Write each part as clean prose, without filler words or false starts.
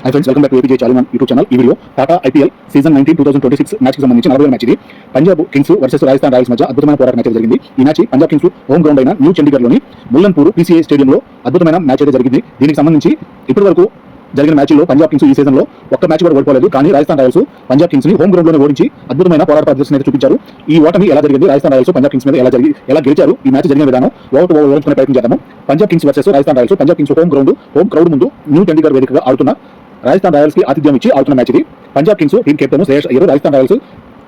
High friends, welcome back to APJ చాలీమన్ YouTube channel. ఈ video Tata IPL season 19-2026 match కి సంబంధించి 40వ మ్యాచ్ ఇది. Punjab Kings versus Rajasthan Royals మధ్య అద్భుతమైన పోరాటం మ్యాచ్ జరిగింది. ఈ match Punjab Kings home ground అయిన న్యూ చండీగఢ్లోని ముల్లన్పూర్ పీసీఏ స్టేడియంలో అద్భుతమైన మ్యాచ్ అయితే జరిగింది. దీనికి సంబంధించి ఇప్పటి వరకు జరిగిన మ్యాచ్లో పంజాబ్ కింగ్స్ ఈ సీజన్ లో ఒక్క మ్యాచ్ కూడా ఓడిపోలేదు. కానీ రాజస్థాన్ రాయల్స్ పంజాబ్ కింగ్స్ ని హోమ్ గ్రౌండ్ లోనే ఓడించి అద్భుతమైన పోరాట ప్రదర్శన అయితే చూపించారు. ఈ ఓటమి ఎలా జరిగింది, రాజస్థాన్ రాయల్స్ పంజాబ్ కింగ్స్ మీద ఎలా గెలిచారు, ఈ మ్యాచ్ జరిగిన విధానం ఓవర్ వివరించుకునే ప్రయత్నం చేద్దాము. Punjab Kings versus Rajasthan Royals. Punjab Kings home crowd ముందు న్యూ చండీగఢ్ వేదికగా ఆడుతున్న రాజస్థాన్ రాయల్స్ కి ఆతిథ్యం ఇచ్చి ఆడుతున్న మ్యాచ్ ఇది. Punjab Kings team captain Shreyas Iyer, Rajasthan Royals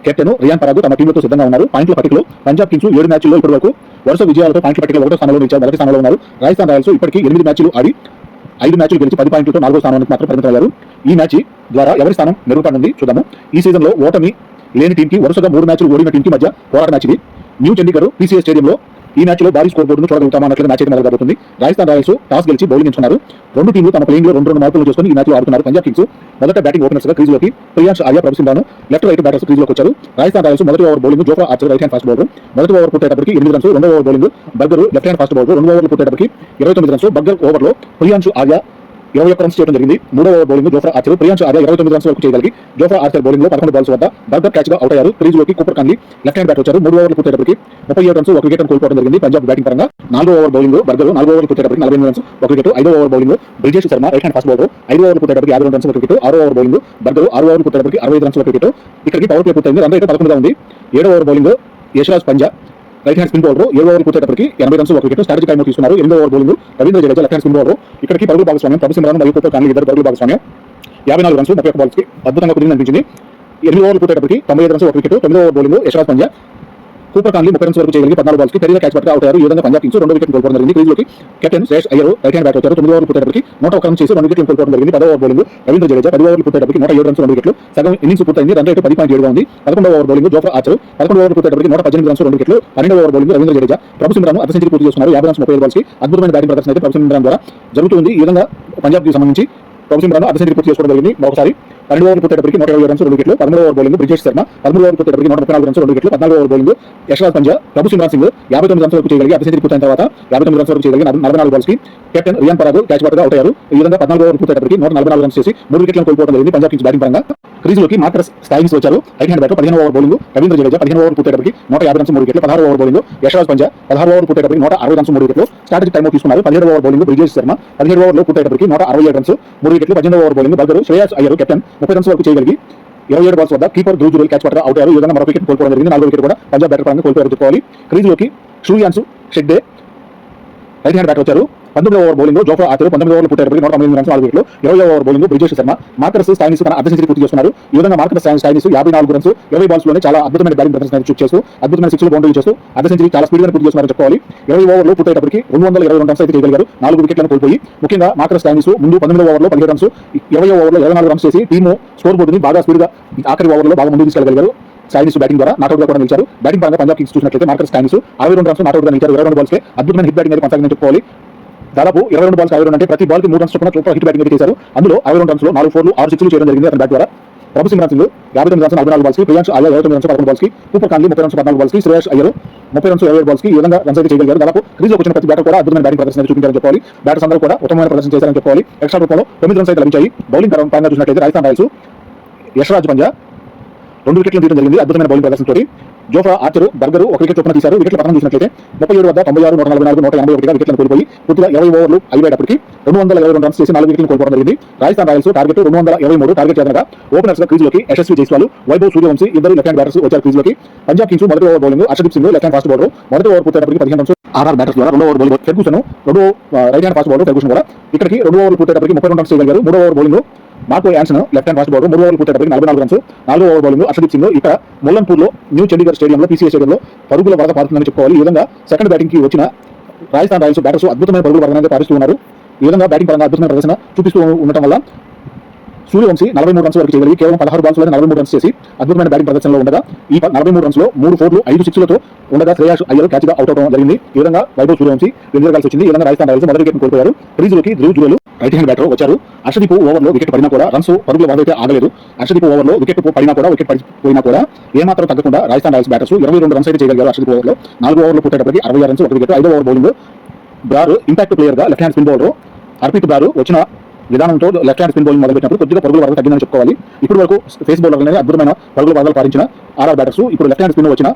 captain Riyan Parag తమ టీంలతో సిద్ధంగా ఉన్నారు. పాయింట్ల పట్టికలో పంజాబ్ కింగ్స్ 7 మ్యాచ్ల్లో ఇప్పటి వరకు వరుస విజయాలతో పాయింట్ల పట్టికలో మొదటి స్థానంలో ఉన్నారు. రాజస్థాన్ రాయల్స్ ఇప్పటికీ 8 మ్యాచ్లు ఆడి 5 మ్యాచ్లు గెలిచి 10 పాయింట్లతో 4వ స్థానానికి మాత్రం పరిమితమయ్యారు. ఈ మ్యాచ్ ద్వారా ఎవరి స్థానం మెరుగుపడింది చూద్దాము. ఈ సీజన్ లో ఓటమి లేని టీంకి వరుసగా 3 మ్యాచ్లు ఓడిన టీంకి మధ్య పోరాట మ్యాచ్ ఇది. న్యూ చండీగఢ్ పీసీఏ స్టేడియంలో ఈ మ్యాచ్ లో భారీ స్కోర్ బోర్డును చూడగలుగుతామా అన్నట్లుగా మ్యాచ్ అయితే మొదలుపెడుతుంది. రాజస్థాన్ రాయల్స్ టాస్ గెలిచి బౌలింగ్ ఎంచుకున్నారు. రెండు టీంలు తమ ప్లేయింగ్ లో 2 మార్కులు చేసుకుని ఈ మ్యాచ్ లో ఆడుతున్నారు. పంజాబ్ కింగ్స్ మొదట బ్యాటింగ్ ఓపెనర్స్ గా క్రీజ్లోకి ప్రియాంష్ ఆర్య, ప్రభు సింరాను లెఫ్ట్ రైట్ బ్యాటర్స్ క్రీజ్లోకి వచ్చారు. రాజస్థాన్ రాయల్స్ మొదటి over bowling Jofra Archer right hand fast bowler, మొదటి ఓవర్ పూర్తయ్యేటప్పటికి 8 రన్స్. రెండో over bowling burger left hand fast bowler 2 ఓవర్లు పూర్తయ్యేటప్పటికి 29 రన్స్. బర్గర్ ఓవర్ లో ప్రియాంష్ ఆర్య 21 రన్స్ చేయడం జరిగింది. 3వ over bowling Jofra Archer Priyansh Arya 29 runs వరకు చేయగలిగి జోఫ్రా ఆర్చర్ బౌలింగ్ లో 11 బాల్స్ వద్ద బర్గర్ క్యాచ్ గా అవుట్ అయ్యారు. క్రీజ్లోకి కూపర్ కాన్లీ లెఫ్ట్ హ్యాండ్ బ్యాట్ వచ్చారు. 3 ఓవర్లు పూర్తయ్యేటప్పటికి 37 రన్స్, 1 వికెట్ కోల్పోవడం జరిగింది పంజాబ్ బ్యాటింగ్ పరంగా. 4వ ఓవర్ బౌలింగ్ బర్గర్ 4 ఓవర్లు పూర్తయ్యేటప్పటికి 48 రన్స్, 1 వికెట్. 5వ over bowling Brijesh Sharma right hand fast bowler 5 ఓవర్లు పూర్తయ్యేటప్పటికి 52 రన్స్, 1 వికెట్. 6వ ఓవర్ బౌలింగ్ బర్గర్ 6 ఓవర్లు పూర్తయ్యేటప్పటికి 65 రన్స్, 1 వికెట్. ఇక్కడికి పవర్ ప్లే పూర్తయింది. రన్ రేట్ 11గా ఉంది. 7వ ఓవర్ బౌలింగ్ యశ్రాజ్ పంజా రైట్ హ్యాండ్ స్పిన్ బౌలర్ 7 ఓవర్లు పూర్తయ్యేటప్పటికి 80 రన్స్, 1 వికెట్. స్ట్రాటజీ టైమ్ తీసుకున్నారు. 8వ over bowling Ravindra Jadeja left hand spin bowler ఇక్కడికి పరుగుల భాగస్వామ్యం ప్రభు సింరాను మరియు కూపర్ కాన్లీ ఇద్దరు పరుగుల భాగస్వామ్యం 54 రన్స్, 31 బాల్స్ కి అద్భుతంగా కుదిరింది అనిపించింది. 8 ఓవర్లు పూర్తయ్యేటప్పటికి 95 రన్స్, 1 వికెట్. 9వ over bowling Yashraj Punja Cooper Connolly 30 runs వరకు చేయగలిగి 14 బాల్స్ కి పెరిగిన క్యాచ్ పట్టుగా అవుతారు. ఈ విధంగా పంజాబ్ కింగ్స్ 2 వికెట్ కోల్పోవడం జరిగింది. క్రీజ్లోకి captain Shreyas Iyer right hand bat వచ్చారు. 9 ఓవర్లు పూర్తయ్యేటప్పటికి 101 రన్స్ చేసి 2 వికెట్లు కోల్పోవడం జరిగింది. 10వ ఓవర్ బౌలింగ్ రవీంద్ర జడేజా 10 ఓవర్లు పూర్తయ్యేటప్పటికి 107 రన్స్, 2 వికెట్లు. సగం ఇన్నింగ్స్ పూర్తయింది. రన్ రేట్ 10.7గా ఉంది. 11వ ఓవర్ బౌలింగ్ జోఫ్రా ఆర్చర్ 11 ఓవర్లు పూర్తయ్యేటప్పటికి 118 రన్స్, 2 వికెట్లు. 12వ ఓవర్ బౌలింగ్ రవీంద్ర జడేజా ప్రభు సింరాను అర్ధ సెంచరీ పూర్తి చేస్తున్నారు. 50 రన్స్, 35 బాల్స్ కి అద్భుతమైన బ్యాటింగ్ ప్రదర్శన అయితే ప్రభు సింరాను ద్వారా జరుగుతుంది. ఈ విధంగా పంజాబ్ కి సంబంధించి ప్రభు సింరాను అర్ధ సెంచరీ పూర్తి చేసుకోవడం జరిగింది. మరోసారి 12 ఓవర్లు పూర్తయ్యేటప్పటికి 120 రన్స్, 2 వికెట్లు. 13వ ఓవర్ బౌలింగ్ బ్రిజేష్ శర్మ 13 ఓవర్లు పూర్తయ్యేటప్పటికి 134 రన్స్, 2 వికెట్లు. 14వ over bowling Yashraj Punja Prabhsimran Singh 59 runs వరకు చేయగలిగి అర్ధ సెంచరీ పూర్తయిన తర్వాత 59 రన్స్ వరకు చేయగలిగి 44 బాల్స్ కి కెప్టెన్ రియాన్ పరాగ్ క్యాచ్ పట్టుగా అవుట్ అయ్యారు. ఈ విధంగా 14వ ఓవర్ పూర్తయ్యేటప్పటికి 144 రన్స్ చేసి 3 వికెట్లను కోల్పోవడం జరిగింది పంజాబ్ కింగ్స్ బ్యాటింగ్ పరంగా. క్రీజ్లోకి మార్కస్ స్టాయినిస్ వచ్చారు రైట్ హ్యాండ్ బ్యాటర్. 15వ ఓవర్ బౌలింగ్ రవీంద్ర జడేజా 15 ఓవర్లు పూర్తయ్యేటప్పటికి 150 రన్స్, 3 వికెట్లు. 16వ ఓవర్ బౌలింగ్ యశ్రాజ్ పంజా 16 ఓవర్లు పూర్తయ్యేటప్పటికి 160 రన్స్, 3 వికెట్లు. స్ట్రాటజీ టైమ్ తీసుకున్నారు. 17వ ఓవర్ బౌలింగ్ బ్రిజేష్ శర్మ 17 ఓవర్లు పూర్తయ్యేటప్పటికి 167 రన్స్, 3 వికెట్లు. 18వ over bowling Burger Shreyas Iyer captain 30 runs వరకు చేయగలిగి 27 బాల్స్ వద్ద కీపర్ ధ్రువ్ జురేల్ క్యాచ్ పట్టుగా అవుట్ అయ్యారు. ఈ విధంగా మరో వికెట్ కోల్పోవడం జరిగింది. 4వ వికెట్ కూడా పంజాబ్ బ్యాటర్ పరంగా కోల్పోయారు చెప్పుకోవాలి. క్రీజ్లోకి Suryansh Shedge right hand bat వచ్చారు. 19వ ఓవర్ బౌలింగ్ జోఫ్రా ఆర్చర్ 19 ఓవర్లు పూర్తయ్యేటప్పటికి 198 రన్స్, 4 వికెట్లు. 20వ over bowling Brijesh Sharma Marcus Stoinis తన అర్ధ సెంచరీ పూర్తి చేస్తున్నారు. ఈ విధంగా మార్కస్ స్టాయినిస్ 54 రన్స్ 20 బాల్స్ లోనే చాలా అద్భుతమైన బ్యాటింగ్ ప్రదర్శన చేస్తూ అద్భుతమైన 6 బౌండరీ చేస్తూ అర్ధ సెంచరీ చాలా స్పీడ్ గా పూర్తి చేస్తున్నారని చెప్పుకోవాలి. 20 ఓవర్లు పూర్తయ్యేటప్పటికి 222 రన్స్ అయితే చేయగలిగారు. 4 వికెట్లను కోల్పోయి ముఖ్యంగా మార్కస్ స్టాయినిస్ ముందు 19వ ఓవర్లో 17 రన్స్, 20వ ఓవర్లో 24 రన్స్ చేసి టీము స్కోర్ బోర్డుని బాగా స్పీడ్ గా ఆఖరి ఓవర్లో బాగా ముందుకు తీసుకెళ్లగలిగారు. స్టాయినిస్ బ్యాటింగ్ ద్వారా నాట్అవుట్ గా కూడా నిలిచారు. బ్యాటింగ్ పరంగా పంజాబ్ కింగ్స్ చూసినట్లయితే మార్కస్ స్టాయినిస్ 62 రన్స్ నాట్అవుట్ గా నిలిచారు. 22 బాల్స్ కే అద్భుతమైన హిట్ బ్యాటింగ్ అయితే కొనసాగిందని చెప్పుకోవాలి. దాదాపు 22 బాల్స్ 62 అంటే ప్రతి బాల్ కి 3 రన్స్ చొప్పున సూపర్ హిట్ బ్యాటింగ్ చేశారు. అందులో 62 రన్స్ లో 4 ఫోర్లు 6 సిక్స్లు చేయడం జరిగింది అతని బ్యాట్ ద్వారా. ప్రభు సింరాన్ సింగ్ 59 రన్స్, 44 బాల్స్ కి ప్రియాంష్ ఆర్య 29 రన్స్, 11 బాల్స్ కి కూపర్ కాన్లీ 30 రన్స్, 14 బాల్స్ కి శ్రేయస్ అయ్యర్ 30 రన్స్, 27 బాల్స్ కి ఈ విధంగా రన్స్ అయితే చేయగలిగారు. దాదాపు క్రీజ్లోకి వచ్చిన ప్రతి బ్యాటర్ కూడా అద్భుతమైన బ్యాటింగ్ ప్రదర్శన చూపించారని చెప్పాలి. బ్యాటర్స్ అందరూ కూడా ఉత్తమమైన ప్రదర్శన చేశారని చెప్పాలి. ఎక్స్ట్రా రూపంలో 9 రన్స్ అయితే లభించాయి. బౌలింగ్ పరంగా చూసినట్లయితే రాజస్థాన్ రాయల్స్ యశ్రాజ్ పంజా 2 వికెట్లు తీయడం జరిగింది అద్భుతమైన బౌలింగ్ ప్రదర్శనతో. జోఫ్రా ఆర్చర్ బర్గర్ 1 వికెట్ చొప్పున తీశారు. వికెట్ల పతనం చూసినట్లయితే 37 వద్ద 96, 144, 181 వికెట్లను కోల్పోయి పూర్తిగా 20 ఓవర్లు అయిపోయేటప్పటికి 222 రన్స్ చేసి 4 వికెట్లను కోల్పోవడం జరిగింది. రాజస్థాన్ రాయల్స్ టార్గెట్ 223 టార్గెట్ చేతనగా ఓపెనర్స్ గా క్రీజ్లోకి యశస్వి జైస్వాల్, వైభవ్ సూర్యవంశీ ఇద్దరు లెఫ్ట్ హ్యాండ్ బ్యాటర్స్ వచ్చారు క్రీజ్లోకి. పంజాబ్ కింగ్స్ మొదటి over bowling Harshdeep Singh left hand fast bowler మొదటి ఓవర్ పూర్తయ్యేటప్పటికి 15 రన్స్. ఆర్ఆర్ బ్యాటర్స్ ద్వారా 2వ over bowling Ferguson right hand fast bowler Ferguson కూడా ఇక్కడికి 2 ఓవర్లు పూర్తయ్యేటప్పటికి 32 రన్స్ చేయగలిగారు. 3వ over bowling Marco Jansen left hand fast bowler 3 ఓవర్లు పూర్తయ్యేటప్పటికి 44 రన్స్. 4వ ఓవర్ బౌలింగ్ హర్షదీప్ సింగ్ ఇక్కడ ముల్లన్పూర్ లో న్యూ చండీగఢ్ స్టేడియంలో పీసీఏ స్టేడియంలో పరుగుల వరద పారుతుందని చెప్పుకోవాలి. ఈ విధంగా సెకండ్ బ్యాటింగ్ కి వచ్చిన రాజస్థాన్ రాయల్స్ బ్యాటర్స్ అద్భుతమైన పరుగుల వరద పారుస్తూ ఉన్నారు. ఈ విధంగా బ్యాటింగ్ పరంగా అద్భుతమైన ప్రదర్శన చూపిస్తూ ఉండటం వల్ల సూర్యవంశీ 43 రన్స్ వరకు చేయగలిగి కేవలం 16 బాల్స్ లో 43 రన్స్ చేసి అద్భుతమైన బ్యాటింగ్ ప్రదర్శనలో ఉండగా ఈ 43 రన్స్ లో 3 ఫోర్లు 5 సిక్స్లతో ఉండగా శ్రేయస్ అయ్యర్ క్యాచ్ గా అవుట్ అవడం జరిగింది. ఈ విధంగా వైభవ్ సూర్యవంశీ వెనుదిరగాల్సి వచ్చింది. ఈ విధంగా రాజస్థాన్ రాయల్స్ మొదటి వికెట్ కోల్పోయారు. క్రీజ్లోకి Dhruv Jurel right hand batter వచ్చారు. హర్షదీప్ ఓవర్లో వికెట్ పడినా కూడా రన్స్ పరుగుల వరద అయితే ఆగలేదు. హర్షదీప్ ఓవర్లో వికెట్ పడినా కూడా వికెట్ పడిపోయినా కూడా ఏమాత్రం తగ్గకుండా రాజస్థాన్ రాయల్స్ బ్యాటర్స్ 22 రన్స్ అయితే చేయగలిగారు. హర్షదీప్ ఓవర్లో 4 ఓవర్లు పూర్తయ్యేటప్పటికి 66 రన్స్, 1 వికెట్. 5వ over bowling Brar impact player గా left hand spin bowler Arpit Brar వచ్చిన విధానంతో లెఫ్ట్ హ్యాండ్ స్పిన్ బౌలింగ్ మొదలుపెట్టినప్పుడు కొద్దిగా పరుగుల వరకు తగ్గిందని చెప్పుకోవాలి. ఇప్పుడు వరకు ఫేస్ బౌలర్లనే అద్భుతమైన పరుగుల వరదలు పారించిన ఆర్ఆర్ బ్యాటర్స్ ఇప్పుడు లెఫ్ట్ హ్యాండ్ స్పిన్ వచ్చిన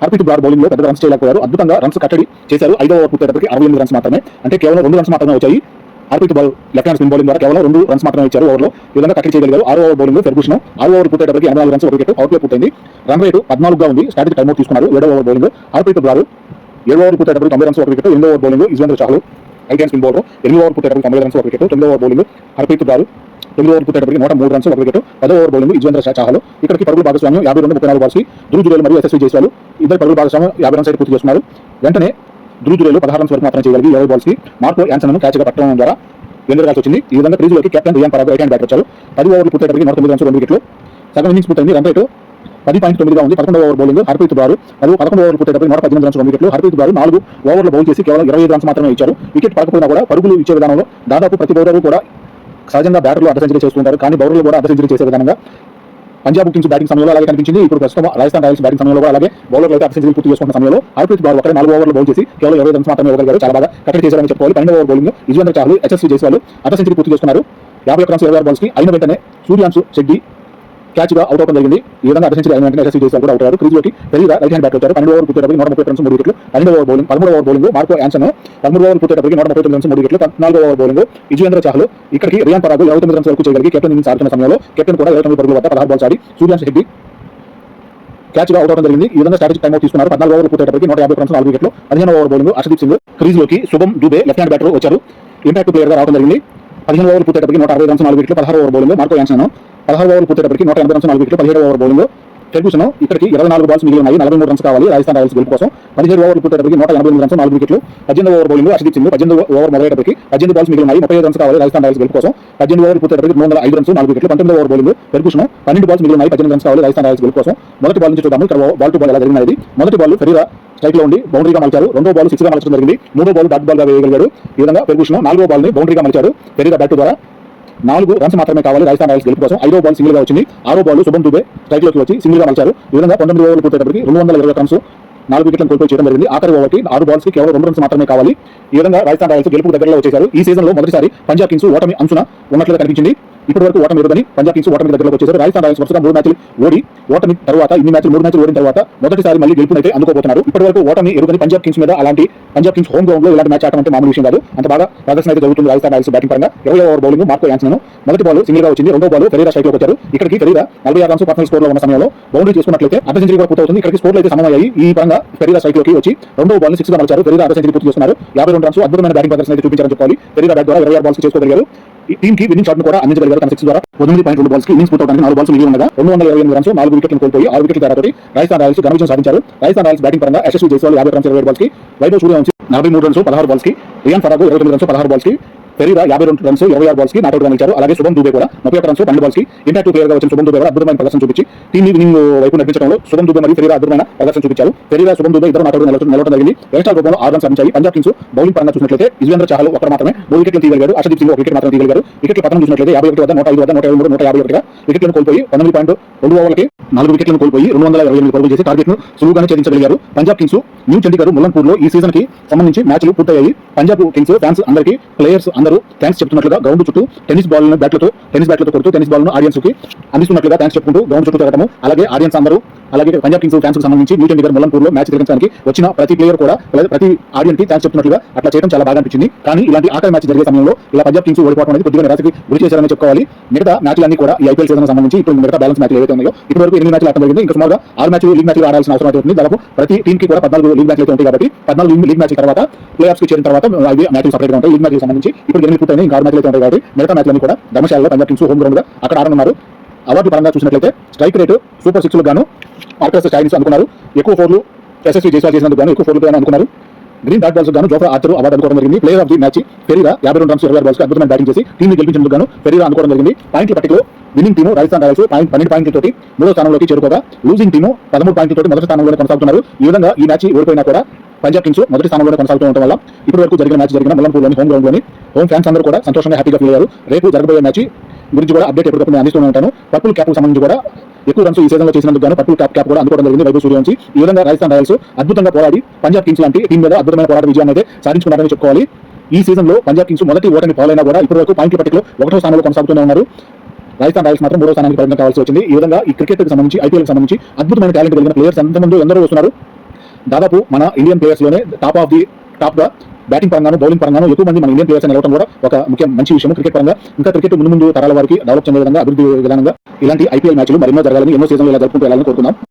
హర్ప్రీత్ బ్రార్ బౌలింగ్ లో పెద్ద రన్స్ చేయలేకపోయారు. అద్భుతంగా రన్స్ కట్టడి చేశారు. 5వ ఓవర్ పూర్తయ్యేటప్పటికి 68 రన్స్ మాత్రమే, అంటే కేవలం 2 రన్స్ మాత్రమే వచ్చాయి. Harpreet ball left hand spin bowling ద్వారా కేవలం 2 రన్స్ మాత్రమే ఇచ్చారు ఓవర్లో. ఈ విధంగా కట్టడి చేయగలిగారు. 6వ ఓవర్ బౌలింగ్ లో ఫెర్గూసన్ 6వ ఓవర్ పూర్తయ్యేటప్పటికి 84 రన్స్ ఒక వికెట్ అవుట్ ప్లే పూర్తయింది. రన్ రేటు 14 గా ఉంది. స్ట్రాటజీ టైమ్ అవుట్ తీసుకున్నారు. 7వ ఓవర్ బౌలింగ్ హర్ప్రీత్ బ్రార్ 7వ ఓవర్ పూర్తయ్యేటప్పటికి 90 రన్స్ ఒక వికెట్. 8వ over bowling Yuzvendra Chahal right hand spin bowler 8వ ఓవర్ పూర్తయ్యేటప్పటికి 90 రన్స్ ఒక వికెట్. 9వ ఓవర్ బౌలింగ్ హర్ప్రీత్ బ్రార్ 9వ ఓవర్ పూర్తయ్యేటప్పటికి 103 రన్స్ ఒక వికెట్. 10వ ఓవర్ బౌలింగ్ యుజ్వేంద్ర చాహల్ ఇక్కడికి పరుగుల భాగస్వామ్యం 52-34 బాల్స్ కి ధ్రువ్ జురేల్ మరియు యశస్వి జైస్వాల్ ఇద్దరు పరుగుల భాగస్వామ్యం 50 రన్స్ అయితే పూర్తి చేస్తున్నారు. వెంటనే ధ్రువ్ జురేల్ 16 రన్స్ వరకు మాత్రమే చేయగలిగి 20 బాల్స్ కి మార్కో యాన్సన్ క్యాచ్ గా పట్టడం ద్వారా వెనుదిరగాల్సి వచ్చింది. ఈ విధంగా క్రీజులోకి captain Riyan Parag right hand batter వచ్చారు. 10 ఓవర్లు పూర్తయ్యేటప్పటికి 109 రన్స్ 2 వికెట్లు. సగం ఇన్నింగ్స్ పూర్తయింది. రన్ రేటు 10.9 గా ఉంది. 11వ ఓవర్ బౌలింగ్ హర్ప్రీత్ బ్రార్ 11వ ఓవర్ పూర్తయ్యేటప్పటికి 118 రన్స్ 2 వికెట్లు. హర్ప్రీత్ బ్రార్ 4 ఓవర్లు బౌల్ చేసి కేవలం 25 రన్స్ మాత్రమే ఇచ్చారు. వికెట్ పడకపోయినా కూడా పరుగులు ఇచ్చే విధానంలో దాదాపు ప్రతి బౌలర్ కూడా సహజంగా బ్యాటర్లు అర్ధ సెంచరీ చేస్తుంటారు, కానీ బౌలర్లు కూడా అర్ధ సెంచరీ చేసే విధంగా పంజాబ్ కింగ్స్ బ్యాటింగ్ సమయంలో అలాగే కనిపించింది. ఇప్పుడు ప్రస్తుతం రాజస్థాన్ రాయల్స్ బ్యాటింగ్ సమయంలో కూడా అలాగే బౌలర్లు అయితే అర్ధ సెంచరీ పూర్తి చేసుకున్న సమయంలో హర్ప్రీత్ బ్రార్ ఒకటే 4 ఓవర్లు బౌల్ చేసి కేవలం 20 రన్స్ మాత్రమే ఇవ్వగలిగారు. చాలా బాగా కట్టడి చేశారని చెప్పుకోవాలి. 12వ ఓవర్ బౌలింగ్ యుజ్వేంద్ర చాహల్ యశస్వి జైస్వాల్ అర్ధ సెంచరీ పూర్తి చేసుకున్నారు. 51 రన్స్ 26 బాల్స్ కి అయిన వెంటనే సూర్యాంశు షెడ్డి క్యాచ్ గా అవుట్ అవడం జరిగింది. ఈ విధంగా అర్ధ సెంచరీ అయిన వెంటనే యశస్వి జైస్వాల్ కూడా అవుట్ అయ్యారు. క్రీజులోకి పెరిగా రైట్ హ్యాండ్ బ్యాటర్ వచ్చారు. 12వ ఓవర్ పూర్తయ్యేటప్పటికి 130 రన్స్ 3 వికెట్లు. 12వ ఓవర్ బౌలింగ్ 13వ ఓవర్ బౌలింగ్ మార్కో యాన్సన్ 13వ ఓవర్ పూర్తయ్యేటప్పటికి 139 రన్స్ 3 వికెట్లు. 14వ ఓవర్ బౌలింగ్ యుజ్వేంద్ర చాహల్ ఇక్కడికి రియాన్ పరాగ్ 29 రన్స్ వరకు చేయగలిగి కెప్టెన్ ఇన్నింగ్స్ ఆడుతున్న సమయంలో కెప్టెన్ కూడా 29 పరుగుల వద్ద 16 బాల్స్ ఆడి సూర్యాంశు షెడ్డి క్యాచ్ గా అవుట్ అవడం జరిగింది. ఈ విధంగా స్ట్రాటజీ టైమ్ అవుట్ తీసుకున్నారు. 14 ఓవర్లు పూర్తయ్యేటప్పటికి 150 రన్స్ 4 వికెట్లు. 15వ ఓవర్ బౌలింగ్ హర్షదీప్ సింగ్ క్రీజులోకి శుభం దుబే లెఫ్ట్ హ్యాండ్ బ్యాటర్ వచ్చారు. ఇంపాక్ట్ ప్లేయర్ గా రావడం జరిగింది. 15 ఓవర్లు పూర్తయ్యేటప్పటికి 160 రన్స్ 4 వికెట్లు. 16వ ఓవర్ బౌలింగ్ మార్కో యాన్సన్ 16 ఓవర్లు పూర్తయ్యేటప్పటికి 180 రన్స్ 4 వికెట్లు. 17వ ఓవర్ బౌలింగ్ ఫెర్గూసన్ ఇక్కడికి 24 బాల్స్ మిగిలి ఉన్నాయి. 43 రన్స్ కావాలి రాజస్థాన్ రాయల్స్ గెలుపు కోసం. 17 ఓవర్లు పూర్తయ్యేటప్పటికి 188 రన్స్ 4 వికెట్లు. 18వ ఓవర్ బౌలింగ్ హర్షదీప్ సింగ్ 18వ ఓవర్ మొదలయ్యేటప్పటికి 18 బాల్స్ మిగిలి ఉన్నాయి. 35 రన్స్ కావాలి రాజస్థాన్ రాయల్స్ గెలుపు కోసం. 18 ఓవర్లు పూర్తయ్యేటప్పటికి 305 రన్స్ 4 వికెట్లు. 19వ ఓవర్ బౌలింగ్ ఫెర్గూసన్ 12 బాల్స్ మిగిలి ఉన్నాయి. 18 రన్స్ కావాలి రాజస్థాన్ రాయల్స్ గెలుపు కోసం. మొదటి బాల్ నుంచి చూద్దాము. ఇక్కడ బాల్ టు బాల్ ఎలా జరిగినది. మొదటి బాల్ ఫెరీరా స్ట్రైక్ లో ఉండి బౌండరీగా మలిచారు. రెండో బాల్ 6 గా మలచడం జరిగింది. మూడో బాల్ డాట్ బాల్ గా వేయగలిగారు. ఈ విధంగా ఫెర్గూసన్ 4వ బాల్ ని బౌండరీగా మలిచారు. ఫెరీరా బ్యాట్ ద్వారా 4 రన్స్ మాత్రమే కావాలి రాజస్థాన్ రాయల్స్ గెలుపు కోసం. 5వ బాల్ సింగిల్ గా వచ్చింది. 6వ బాల్ శుభం దుబే స్ట్రైక్ లోకి వచ్చి సింగిల్ గా మలిచారు. ఈ విధంగా 19 ఓవర్లు పూర్తయ్యేటప్పటికి 220 రన్స్ 4 వికెట్లను కోల్పోయి చేయడం జరిగింది. ఆఖరి ఓవర్కి 6 బాల్స్ కి కేవలం 2 రన్స్ మాత్రమే కావాలి. ఈ విధంగా రాజస్థాన్ రాయల్స్ గెలుపు దగ్గరలో వచ్చేశారు. ఈ సీజన్ లో మొదటిసారి పంజాబ్ కింగ్స్ ఓటమి అంచున ఉన్నట్లుగా కనిపించింది. ఇప్పటి వరకు ఓటమి ఎదురని పంజాబ్ కింగ్స్ ఓటమి దగ్గరలోకి వచ్చేశారు. రాజస్థాన్ రాయల్స్ వరుసగా 3 మ్యాచ్లు ఓడి ఓటమి తర్వాత ఇన్ని మ్యాచ్లు 3 మ్యాచ్లు ఓడిన తర్వాత మొదటిసారి మళ్ళీ గెలుపునైతే అందుకోబోతున్నారు. ఇప్పటి వరకు ఓటమి ఎదురని పంజాబ్ కింగ్స్ మీద అలాంటి పంజాబ్ కింగ్స్ హోమ్ గ్రౌండ్ లో ఇలాంటి మ్యాచ్ ఆడటం అంటే మామూలు విషయం కాదు. అంత బాగా ప్రదర్శన అయితే జరుగుతుంది రాజస్థాన్ రాయల్స్ బ్యాటింగ్ పరంగా. 20వ ఓవర్ బౌలింగ్ మార్కో యాన్సన్ మొదటి బాల్ సింగిల్ గా వచ్చింది. రెండో బాల్ ఫెరీరా స్ట్రైక్ లోకి వచ్చారు. ఇక్కడికి ఫెరీరా 46 రన్స్ పర్సనల్ స్కోర్ లో ఉన్న సమయంలో బౌండరీ చేసుకున్నట్లయితే అర్ధ సెంచరీ కూడా పూర్తవుతుంది. ఇక్కడికి స్కోర్లు అయితే సమమయ్యాయి. ఈ పరంగా ఫెరీరా స్ట్రైక్ లోకి వచ్చి రెండో బాల్ 6 గా మలిచారు. ఫెరీరా అర్ధ సెంచరీ పూర్తి చేస్తున్నారు. 52 రన్స్ అద్భుతమైన బ్యాటింగ్ ప్రదర్శన అయితే చూపించారని చెప్పాలి. ఫెరీరా బ్యాట్ ద్వారా 26 బాల్స్ చేసుకోగలిగారు. ఈ టీమ్ కి విన్నింగ్ షాట్ కూడా అందించగలిగారు. తన 6 ద్వారా 9.2 బాల్స్ కి ఇన్నింగ్స్ పూర్తవడానికి 4 బాల్స్ మిగిలి ఉండగా 228 రన్స్ 4 వికెట్లను కోల్పోయి 6 వికెట్ల తేడాతో రాజస్థాన్ రాయల్స్ ఘన విజయం సాధించారు. రాజస్థాన్ రాయల్స్ బ్యాటింగ్ పరంగా యశస్వి జైస్వాల్ 50 రన్స్ 27 బాల్స్ కి, వైభవ్ సూర్యవంశీ 43 రన్స్ 16 బాల్స్ కి, రియాన్ పరాగ్ 29 రన్స్ 16 బాల్స్ కి, ఫెరీరా 52 రన్స్ 26 బాల్స్ కి నాట్ అవుట్ గా నిలిచారు. అలాగే శుభం దుబే కూడా 31 రన్స్ 12 బాల్స్ కి ఇంపాక్ట్ ప్లేయర్ గా వచ్చిన శుభం దుబే కూడా అద్భుతమైన ప్రదర్శన చూపించి టీమ్ ని విన్నింగ్ వైపు నడిపించడంలో శుభం దుబే మరియు ఫెరీరా అద్భుతమైన ప్రదర్శన చూపించారు. ఫెరీరా శుభం దుబే ఇద్దరు నాట్ అవుట్ నిలవడం జరిగింది. ఎక్స్ట్రా రూపంలో 6 రన్స్ సాధించాయి. పంజాబ్ కింగ్స్ బౌలింగ్ పరంగా చూసినట్లయితే యుజ్వేంద్ర చాహల్ ఒకరు మాత్రమే 3 వికెట్లు తీయగలిగారు. హర్షదీప్ సింగ్ 1 వికెట్ మాత్రమే తీయగలిగారు. వికెట్ల పతనం చూసినట్లయితే 51 వద్ద 105 వద్ద 123 151 గా వికెట్లను కోల్పోయి 19.2 ఓవర్లకి 4 వికెట్లను కోల్పోయి 228 పరుగులు చేసి టార్గెట్ ను సులువుగానే ఛేదించగలిగారు. పంజాబ్ కింగ్స్ న్యూ చండీగఢ్ ముల్లన్పూర్ లో ఈ సీజన్ కి సంబంధించి మ్యాచ్లు పూర్తయ్యాయి. పంజాబ్ కింగ్స్ ఫ్యాన్స్ అందరికీ ప్లేయర్స్ అందరూ థ్యాంక్స్ చెప్తున్నట్లుగా గ్రౌండ్ చుట్టూ టెన్నిస్ బ్యాట్లతో కొడుతూ టెన్నిస్ బాల్ ను ఆడియన్స్ కి అందిస్తున్నట్లుగా థ్యాంక్స్ చెప్పుకుంటూ గ్రౌండ్ చుట్టూ తిరగడం, అలాగే ఆడియన్స్ అందరూ అలాగే పంజాబ్ కింగ్స్ ఫ్యాన్స్ కి సంబంధించి న్యూ చండీగఢ్ ముల్లన్పూర్ లో మ్యాచ్ తిరగడానికి వచ్చిన ప్రతి ప్లేయర్ కూడా ప్రతి ఆడియన్స్ కి థ్యాంక్స్ చెప్తున్నట్లుగా అట్లా చేయడం చాలా బాగా అనిపించింది. కానీ ఇలాంటి ఆఖరి మ్యాచ్ జరిగే సమయంలో ఇలా పంజాబ్ కింగ్స్ ఓడిపోవడం అనేది కొద్దిగా నిరాశకి గురి చేశారని చెప్పుకోవాలి. మిగతా మ్యాచ్లన్నీ కూడా ఈ ఐపీఎల్ సీజన్ సంబంధించి ఇప్పుడు మిగతా బ్యాలెన్స్ మ్యాచ్లు ఏవైతే ఉన్నాయో ఇప్పటి వరకు 8 మ్యాచ్లు ఆడడం జరిగింది. ఇంకా సుమారుగా 6 మ్యాచ్లు లీగ్ మ్యాచ్లు ఆడాల్సిన అవసరం అయితే ఉంటుంది. దాదాపు ప్రతి టీమ్ కి కూడా 14 లీగ్ మ్యాచ్లు అయితే ఉంటాయి. కాబట్టి 14 లీగ్ మ్యాచ్ తర్వాత ప్లే ఆఫ్స్ కి చేరిన తర్వాత అవి మ్యాచ్లు సపరేట్ గా ఉంటాయి. లీగ్ మ్యాచ్లకు సంబంధించి ఇప్పుడు 8 పూర్తయినాయి. ఇంకా 6 మ్యాచ్లు అయితే ఉంటాయి. కాబట్టి మిగతా మ్యాచ్లన్నీ కూడా ధర్మశాలలో పంజాబ్ కింగ్స్ హోమ్ గ్రౌండ్ గా అక్కడ ఆడనున్నారు. అవార్డు పరంగా చూసినట్లయితే స్ట్రైక్ రేటు సూపర్ 6 గాను మార్కస్ స్టైల్స్ అందుకున్నారు. ఎక్కువ 4లు యశస్వి జైస్వాల్ చేసినందుకు గాను ఎక్కువ 4లు అందుకున్నారు. గ్రీన్ డాట్ బాల్స్ గాను జోఫ్రా ఆర్చర్ అవార్డు అందుకోవడం జరిగింది. Player of the match Ferreira 52 runs 26 balls అద్భుతమైన బ్యాటింగ్ చేసి టీమ్ ని గెలిపించేందుకు గాను ఫెరీరా అందుకోవడం జరిగింది. పాయింట్ల పట్టికలో విన్నింగ్ టీము రాజస్థాన్ రాయల్స్ 12 పాయింట్లతోటి 3వ స్థానంలోకి చేరుకోగా లూజింగ్ టీము 13 పాయింట్లతోటి మొదటి స్థానంలోనే కొనసాగుతున్నారు. ఈ విధంగా ఈ మ్యాచ్ ఓడిపోయినా కూడా పంజాబ్ కింగ్స్ మొదటి స్థానంలో కొనసాగుతూ ఉండడం వల్ల ఇప్పటి వరకు జరిగిన మ్యాచ్ జరిగిన ముల్లన్పూర్లోని హోమ్ గ్రౌండ్ లోని హోమ్ ఫ్యాన్స్ అందరూ కూడా సంతోషంగా హ్యాపీగా ఫీల్ అయ్యారు. రేపు జరగబోయే మ్యాచ్ గురించి కూడా అప్డేట్ ఎప్పటికప్పుడు అందిస్తూనే ఉంటాను. పర్పుల్ క్యాప్ సంబంధించి కూడా ఎక్కువ రన్స్ ఈ సీజన్ లో చేసినందుకు గాను పర్పుల్ క్యాప్ కూడా అందుకోవడం జరిగింది వైభవ్ సూర్యవంశీ. ఈ విధంగా రాజస్థాన్ రాయల్స్ అద్భుతంగా పోరాడి పంజాబ్ కింగ్స్ లాంటి టీం మీద అద్భుతమైన పోరాట విజయాన్ని అయితే సాధించుకున్నారని చెప్పుకోవాలి. ఈ సీజన్ లో పంజాబ్ కింగ్స్ మొదటి ఓటమి పాలైనా కూడా ఇప్పటి వరకు పాయింట్ల పట్టికలో 1వ స్థానంలో కొనసాగుతూనే ఉన్నారు. రాజస్థాన్ రాయల్స్ మాత్రం 3వ స్థానానికి పరిమితం కావాల్సి వచ్చింది. ఈ విధంగా ఈ క్రికెట్ కి సంబంధించి ఐపీఎల్ కి సంబంధించి అద్భుతమైన టాలెంట్ కలిగిన ప్లేయర్స్ ఎందరో వస్తున్నారు. దాదాపు మన ఇండియన్ ప్లేయర్స్ లోనే టాప్ గా బ్యాటింగ్ పరంగాను బౌలింగ్ పరంగాను ఎక్కువ మంది మన ఇండియన్ ప్లేయర్స్ నిలవడం కూడా ఒక మంచి విషయం. క్రికెట్ పరంగా ఇంకా క్రికెట్ ముందు తరాల వారికి డెవలప్ చేసే విధంగా అభివృద్ధి విధానంగా ఇలాంటి ఐపీఎల్ మ్యాచ్లు మరెన్నో జరగాలని, ఎన్నో సీజన్లు ఇలా జరుపుకుంటూ వెళ్ళాలని కోరుకుందాం.